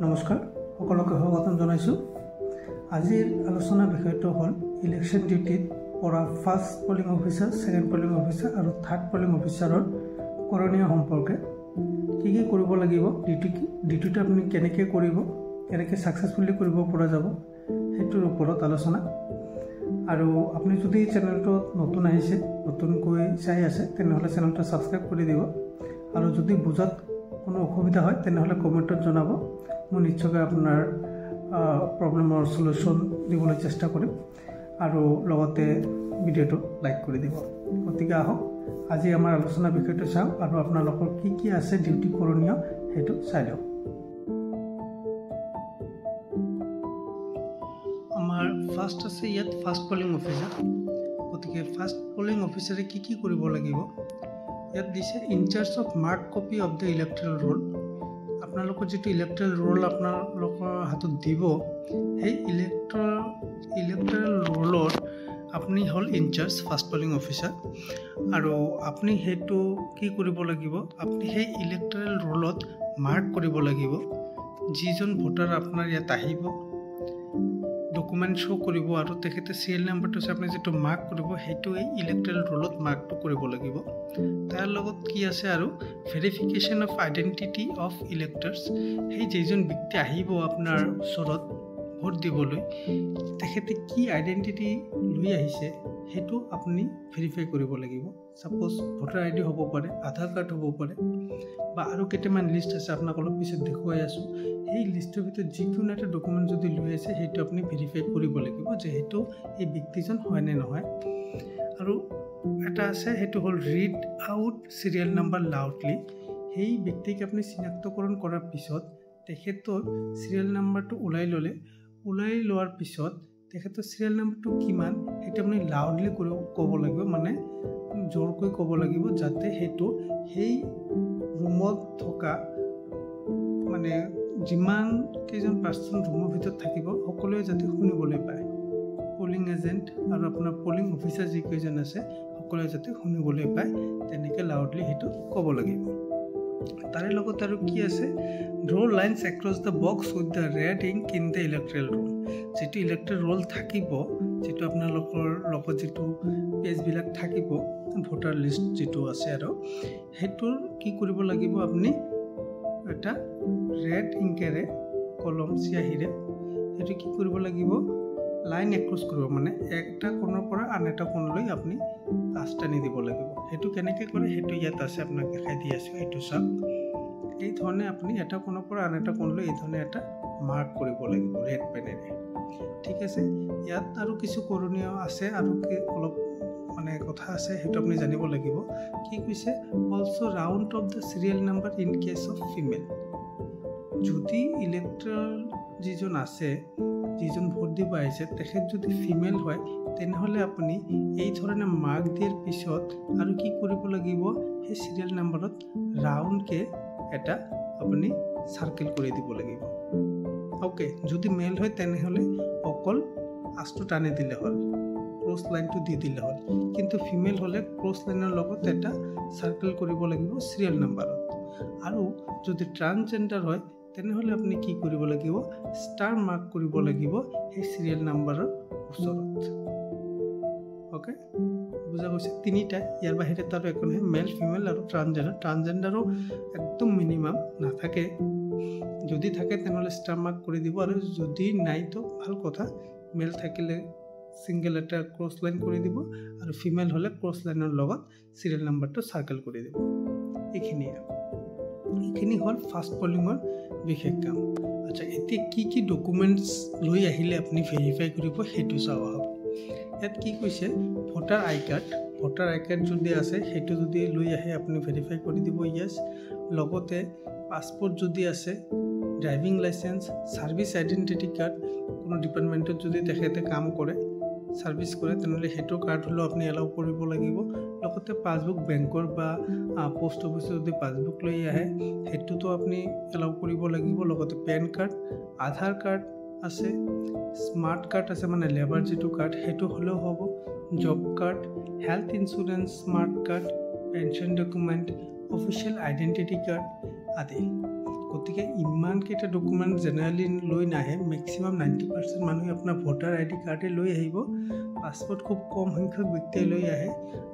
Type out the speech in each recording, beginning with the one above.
নমস্কাৰ সকলোকে স্বাগতম জনাইছো। আজিৰ আলোচনাৰ বিষয়টো হ'ল ইলেকশ্যন ডিউটিত পৰা first polling officer, second polling officer আৰু থাৰ্ড পলিং অফিচাৰৰ কৰণীয় সম্পৰ্কে কি কি কৰিব লাগিব, ডিউটিটো আপুনি কেনেকৈ কৰিব, কেনেকৈ সাকসেসফুলি কৰিব পৰা যাব সেইটোৰ ওপৰত আলোচনা। আৰু আপুনি যদি চেনেলটো নতুন আহিছে, নতুনকৈ চাই আছে, তেনেহ'লে চেনেলটো সাবস্ক্ৰাইব কৰি দিব। আৰু যদি বুজাত কোনো অসুবিধা হয় তেনেহ'লে কমেণ্টত জনাব। মই নিশ্চয়কৈ আপোনাৰ প্ৰব্লেমৰ সলিউশ্যন দিবলৈ চেষ্টা কৰিম। আৰু লগতে ভিডিঅ'টো লাইক কৰি দিব। গতিকে আহক আজি আমাৰ আলোচনাৰ বিষয়টো চাওঁ আৰু আপোনালোকৰ কি কি আছে ডিউটি কৰণীয় সেইটো চাই লওঁ। আমাৰ ফাৰ্ষ্ট আছে ইয়াত ফাৰ্ষ্ট পলিং অফিচাৰ। গতিকে ফাৰ্ষ্ট পলিং অফিচাৰে কি কি কৰিব লাগিব ইয়াত দিছে, in-charge of mark copy of the electoral roll. আপোনালোকৰ যিটো ইলেক্ট্ৰেল ৰোল আপোনালোকৰ হাতত দিব, সেই ইলেক্ট্ৰেল ৰোলৰ আপুনি হ'ল ইনচাৰ্জ ফাৰ্ষ্ট পলিং অফিচাৰ। আৰু আপুনি সেইটো কি কৰিব লাগিব, আপুনি সেই ইলেক্ট্ৰেল ৰোলত মাৰ্ক কৰিব লাগিব যিজন ভোটাৰ আপোনাৰ ইয়াত আহিব, ডকুমেণ্ট শ্ব' কৰিব আৰু তেখেতে চিৰিয়েল নাম্বাৰটো আপুনি যিটো মাৰ্ক কৰিব সেইটো এই ইলেক্ট্ৰেল ৰোলত মাৰ্কটো কৰিব লাগিব। তাৰ লগত কি আছে আৰু ভেৰিফিকেশ্যন অফ আইডেণ্টিটি অফ ইলেক্টৰ্ছ। সেই যিজন ব্যক্তি আহিব আপোনাৰ ওচৰত ভোট দিবলৈ, তেখেতে কি আইডেণ্টিটি লৈ আহিছে সেইটো আপুনি ভেৰিফাই কৰিব লাগিব। ছাপ'জ ভোটাৰ আই ডি হ'ব পাৰে, আধাৰ কাৰ্ড হ'ব পাৰে, বা আৰু কেইটামান লিষ্ট আছে আপোনাক অলপ পিছত দেখুৱাই আছোঁ। সেই লিষ্টৰ ভিতৰত যিকোনো এটা ডকুমেণ্ট যদি লৈ আছে সেইটো আপুনি ভেৰিফাই কৰিব লাগিব যে সেইটো এই ব্যক্তিজন হয় নে নহয়। আৰু এটা আছে, সেইটো হ'ল read out serial number loudly. সেই ব্যক্তিক আপুনি চিনাক্তকৰণ কৰাৰ পিছত তেখেতৰ চিৰিয়েল নাম্বাৰটো ওলাই লোৱাৰ পিছত তেখেতৰ চিৰিয়েল নাম্বাৰটো কিমান সেইটো আপুনি লাউডলি ক'ব লাগিব, মানে জোৰকৈ ক'ব লাগিব, যাতে সেইটো সেই ৰুমত থকা মানে যিমান কেইজন পাৰ্চন ৰুমৰ ভিতৰত থাকিব সকলোৱে যাতে শুনিবলৈ পায়। পলিং এজেণ্ট আৰু আপোনাৰ পলিং অফিচাৰ যিকেইজন আছে সকলোৱে যাতে শুনিবলৈ পায়, তেনেকৈ লাউডলি সেইটো ক'ব লাগিব। তাৰে লগত আৰু কি আছে, draw lines across the box with the red ink in the electoral roll. যিটো ইলেক্ট্ৰেল ৰোল থাকিব, যিটো আপোনালোকৰ লগত যিটো পেজবিলাক থাকিব, ভোটাৰ লিষ্ট যিটো আছে আৰু সেইটোৰ কি কৰিব লাগিব, আপুনি এটা ৰেড ইংকেৰে কলম চিয়াহীৰে সেইটো কি কৰিব লাগিব, লাইন এক্ৰছ কৰিব, মানে এটা কোণৰ পৰা আন এটা কোণলৈ আপুনি কাষ টানি দিব লাগিব। সেইটো কেনেকৈ কৰে সেইটো ইয়াত আছে, আপোনাক দেখাই দি আছোঁ, এইটো চাওক। এই ধৰণে আপুনি এটা কোণৰ পৰা আন এটা কোণলৈ এই ধৰণে এটা মাৰ্ক কৰিব লাগিব ৰেড পেনেৰে। ঠিক আছে, ইয়াত আৰু কিছু কৰণীয় আছে আৰু অলপ মানে কথা আছে, সেইটো আপুনি জানিব লাগিব। কি কৈছে, also' round off the serial number in case of female. যদি ইলেক্ট্ৰেল যিজন আছে, যিজন ভোট দিব আহিছে, তেখেত যদি ফিমেল হয় তেনেহ'লে আপুনি এই ধৰণে মাৰ্ক দিয়াৰ পিছত আৰু কি কৰিব লাগিব, সেই চিৰিয়েল নাম্বাৰত ৰাউণ্ডকৈ এটা আপুনি চাৰ্কেল কৰি দিব লাগিব। অ'কে, যদি মেল হয় তেনেহ'লে অকল আঁচটো টানি দিলে হ'ল, ক্ৰছ লাইনটো দি দিলে হ'ল। কিন্তু ফিমেল হ'লে ক্ৰছ লাইনৰ লগত এটা চাৰ্কেল কৰিব লাগিব চিৰিয়েল নাম্বাৰত। আৰু যদি ট্ৰান্সজেণ্ডাৰ হয় তেনেহ'লে আপুনি কি কৰিব লাগিব, ষ্টাৰ মাৰ্ক কৰিব লাগিব সেই চিৰিয়েল নাম্বাৰৰ ওচৰত। অ'কে, বুজা গৈছে? তিনিটা, ইয়াৰ বাহিৰে তাৰ একো নহয়। মেল, ফিমেল আৰু ট্ৰান্সজেণ্ডাৰো একদম মিনিমাম নাথাকে। যদি থাকে তেনেহ'লে ষ্টাৰ মাৰ্ক কৰি দিব, আৰু যদি নাই তো ভাল কথা। মেল থাকিলে ছিংগল এটা ক্ৰছ লাইন কৰি দিব, আৰু ফিমেল হ'লে ক্ৰছ লাইনৰ লগত চিৰিয়েল নাম্বাৰটো চাৰ্কেল কৰি দিব। এইখিনি হ'ল ফাৰ্ষ্ট পলিঙৰ বিশেষ কাম। আচ্ছা, এতিয়া কি কি ডকুমেণ্টছ লৈ আহিলে আপুনি ভেৰিফাই কৰিব সেইটো চাওঁ আহক। ইয়াত কি কৈছে, ভোটাৰ আই কাৰ্ড যদি আছে সেইটো যদি লৈ আহে আপুনি ভেৰিফাই কৰি দিব য়েছ। লগতে পাছপৰ্ট যদি আছে, driving licence, service identity card, কোনো ডিপাৰ্টমেণ্টত যদি তেখেতে কাম কৰে, ছাৰ্ভিচ কৰে, তেনেহ'লে সেইটো কাৰ্ড হ'লেও আপুনি এলাউ কৰিব লাগিব। লগতে পাছবুক, বেংকৰ বা পোষ্ট অফিচত যদি পাছবুক লৈ আহে সেইটোতো আপুনি এলাউ কৰিব লাগিব। লগতে পেন কাৰ্ড, আধাৰ কাৰ্ড আছে, স্মাৰ্ট কাৰ্ড আছে, মানে লেবাৰ যিটো কাৰ্ড সেইটো হ'লেও হ'ব, job card, health insurance smart card, pension document, official identity card আদি। গতিকে ইমানকেইটা ডকুমেণ্ট জেনেৰেলি লৈ নাহে। মেক্সিমাম 90% মানুহে আপোনাৰ ভোটাৰ ID কাৰ্ডে লৈ আহিব, পাছপৰ্ট খুব কম সংখ্যক ব্যক্তিয়ে লৈ আহে,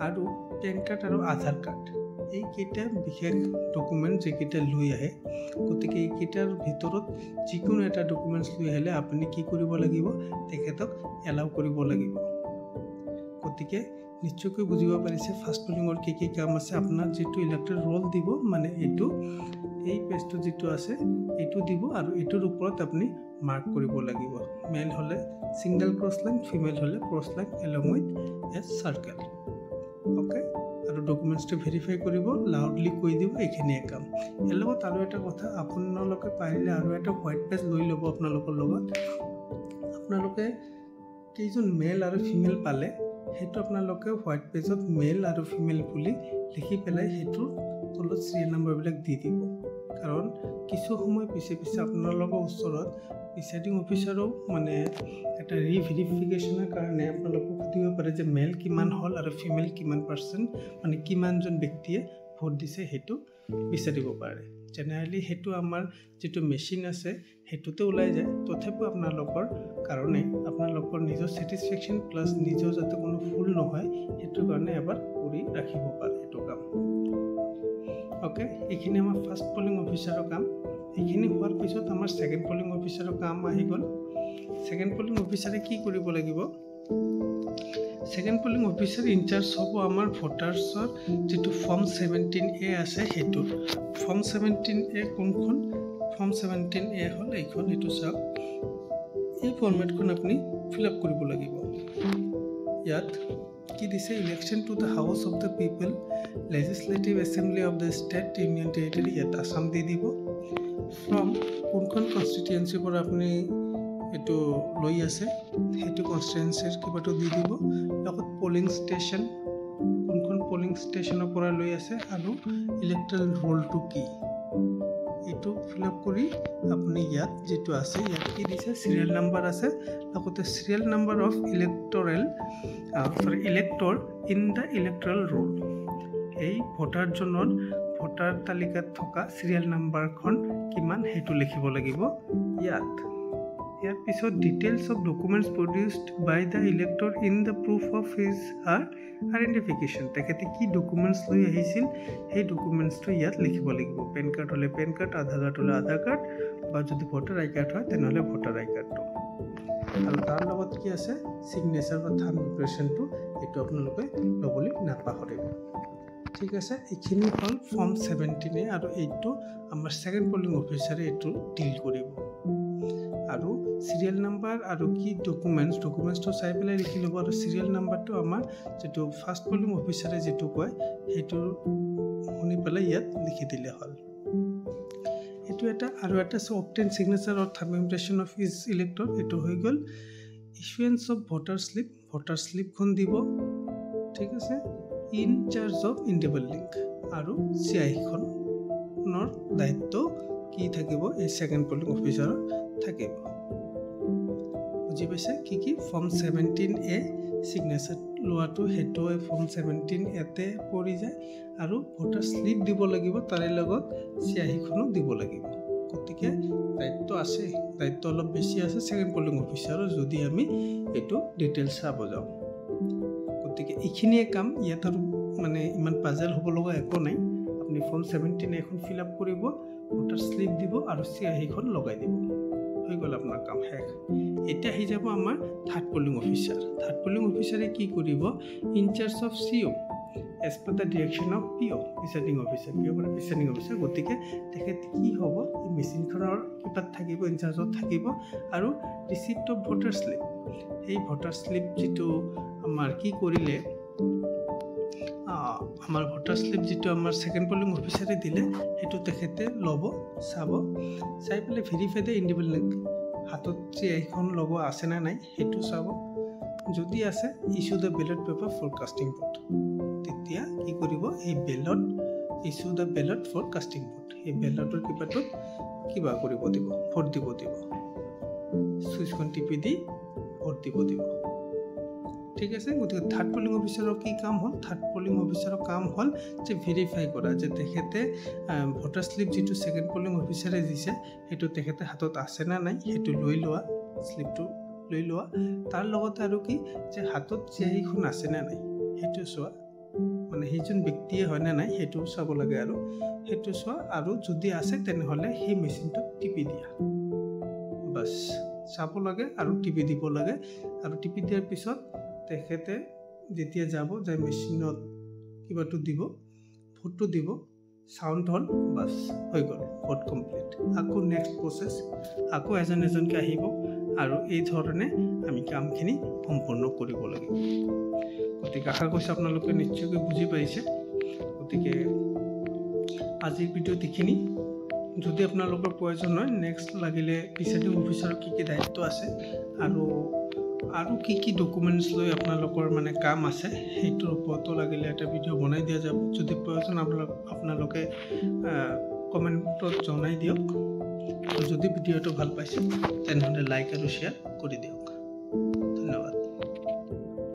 আৰু পেন কাৰ্ড আৰু আধাৰ কাৰ্ড, এইকেইটা বিশেষ ডকুমেণ্ট যিকেইটা লৈ আহে। গতিকে এইকেইটাৰ ভিতৰত যিকোনো এটা ডকুমেণ্টছ লৈ আহিলে আপুনি কি কৰিব লাগিব, তেখেতক এলাউ কৰিব লাগিব। গতিকে নিশ্চয়কৈ বুজিব পাৰিছে ফাষ্ট পলিঙৰ কি কি কাম আছে। আপোনাৰ যিটো ইলেক্ট্ৰেল ৰোল দিব, মানে এইটো এই পেজটো যিটো আছে এইটো দিব, আৰু এইটোৰ ওপৰত আপুনি মাৰ্ক কৰিব লাগিব। মেল হ'লে ছিংগল ক্ৰছ লাইন, ফিমেল হ'লে cross line along with a circle. Okay, আৰু ডকুমেণ্টছটো ভেৰিফাই কৰিব, লাউডলি কৈ দিব, এইখিনিয়ে কাম। ইয়াৰ লগত আৰু এটা কথা, আপোনালোকে পাৰিলে আৰু এটা হোৱাইট পেজ লৈ ল'ব আপোনালোকৰ লগত। আপোনালোকে কেইজন মেল আৰু ফিমেল পালে সেইটো আপোনালোকে হোৱাইট পেজত মেল আৰু ফিমেল বুলি লিখি পেলাই সেইটোৰ তলত চিৰিয়েল নাম্বাৰবিলাক দি দিব। কাৰণ কিছু সময় পিছে পিছে আপোনালোকৰ ওচৰত প্ৰিচাইডিং অফিচাৰো মানে এটা ৰিভেৰিফিকেশ্যনৰ কাৰণে আপোনালোকক সুধিব পাৰে যে মেল কিমান হ'ল আৰু ফিমেল কিমান পাৰ্চেণ্ট, মানে কিমানজন ব্যক্তিয়ে ভোট দিছে সেইটো বিচাৰিব পাৰে। জেনেৰেলি সেইটো আমাৰ যিটো মেচিন আছে সেইটোতে ওলাই যায়। তথাপিও আপোনালোকৰ কাৰণে আপোনালোকৰ নিজৰ ছেটিছফেকশ্যন প্লাছ নিজৰ যাতে কোনো ভুল নহয় সেইটোৰ কাৰণে এবাৰ কৰি ৰাখিব পাৰে এইটো কাম। অ'কে, এইখিনি আমাৰ ফাৰ্ষ্ট পলিং অফিচাৰৰ কাম। এইখিনি হোৱাৰ পিছত আমাৰ ছেকেণ্ড পলিং অফিচাৰৰ কাম আহি গ'ল। ছেকেণ্ড পলিং অফিচাৰে কি কৰিব লাগিব? ছেকেণ্ড পলিং অফিচাৰ ইনচাৰ্জ হ'ব আমাৰ ভোটাৰ্ছৰ যিটো ফৰ্ম 17A আছে সেইটো। ফৰ্ম 17A কোনখন? ফৰ্ম 17A হ'ল এইখন, এইটো চাওক। এই ফৰ্মেটখন আপুনি ফিল আপ কৰিব লাগিব। ইয়াত কি দিছে? Election to the house of the people, legislative assembly of the state union territory, ইয়াত আছাম দি দিব। ফ্ৰম কোনখন কনষ্টিটুৱেঞ্চিৰ পৰা আপুনি এইটো লৈ আছে সেইটো কনষ্টিটুৱেঞ্চিৰ কিবাটো দি দিব। লগত পলিং ষ্টেচন, কোনখন পলিং ষ্টেচনৰ পৰা লৈ আছে, আৰু ইলেক্ট্ৰেল ৰোলটো কি, এইটো ফিল আপ কৰি আপুনি ইয়াত যিটো আছে ইয়াত কি দিছে চিৰিয়েল নাম্বাৰ আছে, লগতে serial number of elector in the electoral roll. এই ভোটাৰজনৰ ভোটাৰ তালিকাত থকা চিৰিয়েল নাম্বাৰখন কিমান সেইটো লিখিব লাগিব ইয়াত। ইয়াৰ পিছত details of documents produced by the elector in the proof of his identification. তেখেতে কি ডকুমেণ্টছ লৈ আহিছিল সেই ডকুমেণ্টছটো ইয়াত লিখিব লাগিব। পেন কাৰ্ড হ'লে পেন কাৰ্ড, আধাৰ কাৰ্ড হ'লে আধাৰ কাৰ্ড, বা যদি ভোটাৰ আই কাৰ্ড হয় তেনেহ'লে ভোটাৰ আই কাৰ্ডটো। আৰু তাৰ লগত কি আছে ছিগনেচাৰ বা থাম্ব ইমপ্ৰেশ্যনটো, এইটো আপোনালোকে ল'বলৈ নাপাহৰিব। ঠিক আছে, এইখিনি হ'ল ফৰ্ম 17A, আৰু এইটো আমাৰ ছেকেণ্ড পলিং অফিচাৰে এইটো ডিল কৰিব। আৰু চিৰিয়েল নাম্বাৰ আৰু কি ডকুমেণ্টছটো চাই পেলাই লিখি ল'ব। আৰু চিৰিয়েল নাম্বাৰটো আমাৰ যিটো ফাৰ্ষ্ট পলিং অফিচাৰে যিটো কয় সেইটো শুনি পেলাই ইয়াত লিখি দিলে হ'ল। এইটো এটা আৰু এটা আছে obtain signature or thumb impression of his elector, এইটো হৈ গ'ল। ইছুৱেঞ্চ অফ ভোটাৰ শ্লিপখন দিব। ঠিক আছে, ইন চাৰ্জ অফ ইণ্ডিভিজুৱেল, আৰু চিআইখনৰ দায়িত্ব কি থাকিব এই ছেকেণ্ড পলিং অফিচাৰৰ থাকিব। বুজি পাইছে? কি ফৰ্ম 17A ছিগনেচাৰ লোৱাটো সেইটো ফৰ্ম 17Aতে পৰি যায়, আৰু ভোটাৰ শ্লিপ দিব লাগিব, তাৰে লগত চিআইখনো দিব লাগিব। গতিকে দায়িত্ব আছে, দায়িত্ব অলপ বেছি আছে ছেকেণ্ড পলিং অফিচাৰৰ, যদি আমি এইটো ডিটেইলছ চাব যাওঁ। গতিকে এইখিনিয়ে কাম, ইয়াত আৰু মানে ইমান পাজেল হ'ব লগা একো নাই। আপুনি ফৰ্ম 17A এখন ফিল আপ কৰিব, ভোটাৰ শ্লিপ দিব, আৰু চিআইখন লগাই দিব, হৈ গ'ল আপোনাৰ কাম শেষ। এতিয়া আহি যাব আমাৰ third polling officer. Third polling অফিচাৰে কি কৰিব? In charge of CO as per the direction of PO, presiding officer. PO মানে প্ৰিচাইডিং অফিচাৰ। গতিকে তেখেত কি হ'ব? এই মেচিনখনৰ কিবাত থাকিব, ইনচাৰ্জত থাকিব। আৰু ৰিচিপ্ট অফ ভোটাৰ শ্লিপ, এই ভোটাৰ শ্লিপ যিটো আমাৰ কি কৰিলে, আমাৰ ভোটাৰ শ্লিপ যিটো আমাৰ ছেকেণ্ড পলিং অফিচাৰে দিলে সেইটো তেখেতে ল'ব, চাব, চাই পেলাই ভেৰিফাই দ্য ইণ্ডিভিজুৱেল, হাতত চিআইখন ল'ব আছে নে নাই সেইটো চাব। যদি আছে, issue the ballot paper for casting vote, তেতিয়া কি কৰিব? এই issue the ballot for casting vote, এই বেলটৰ কিবাটোত কিবা কৰিব দিব, ভোট দিব দিব, চুইচখন টিপি দি ভোট দিব দিব। ঠিক আছে। গতিকে থাৰ্ড পলিং অফিচাৰৰ কি কাম হ'ল? থাৰ্ড পলিং অফিচাৰৰ কাম হ'ল যে ভেৰিফাই কৰা যে তেখেতে ভোটাৰ শ্লিপ যিটো ছেকেণ্ড পলিং অফিচাৰে দিছে সেইটো তেখেতে হাতত আছে নে নাই সেইটো লৈ লোৱা, শ্লিপটো লৈ লোৱা। তাৰ লগতে আৰু কি যে হাতত চিয়াহীখন আছে নে নাই সেইটো চোৱা, মানে সেইজন ব্যক্তিয়ে হয় নে নাই সেইটো চাব লাগে, আৰু সেইটো চোৱা, আৰু যদি আছে তেনেহ'লে সেই মেচিনটোত টিপি দিয়া। বাছ চাব লাগে আৰু টিপি দিব লাগে। আৰু টিপি দিয়াৰ পিছত তেখেতে যেতিয়া যাব যে মেচিনত কিবাটো দিব, ভোটটো দিব, চাউণ্ড হ'ল, বাছ হৈ গ'ল, ভোট কমপ্লিট। আকৌ নেক্সট প্ৰচেছ, আকৌ এজনকৈ আহিব আৰু এই ধৰণে আমি কামখিনি সম্পূৰ্ণ কৰিব লাগিব। গতিকে আশা কৰিছোঁ আপোনালোকে নিশ্চয়কৈ বুজি পাইছে। গতিকে আজিৰ ভিডিঅ'ত এইখিনি। যদি আপোনালোকৰ প্ৰয়োজন হয় নেক্সট লাগিলে প্ৰিচাইডিং অফিচাৰৰ কি কি দায়িত্ব আছে আৰু কি ডকুমেণ্টছ লৈ আপোনালোকৰ মানে কাম আছে সেইটোৰ ওপৰতো লাগিলে এটা ভিডিঅ' বনাই দিয়া যাব। যদি প্ৰয়োজন আপোনালোকে কমেণ্টত জনাই দিয়ক। আৰু যদি ভিডিঅ'টো ভাল পাইছে তেনেহ'লে লাইক আৰু শ্বেয়াৰ কৰি দিয়ক।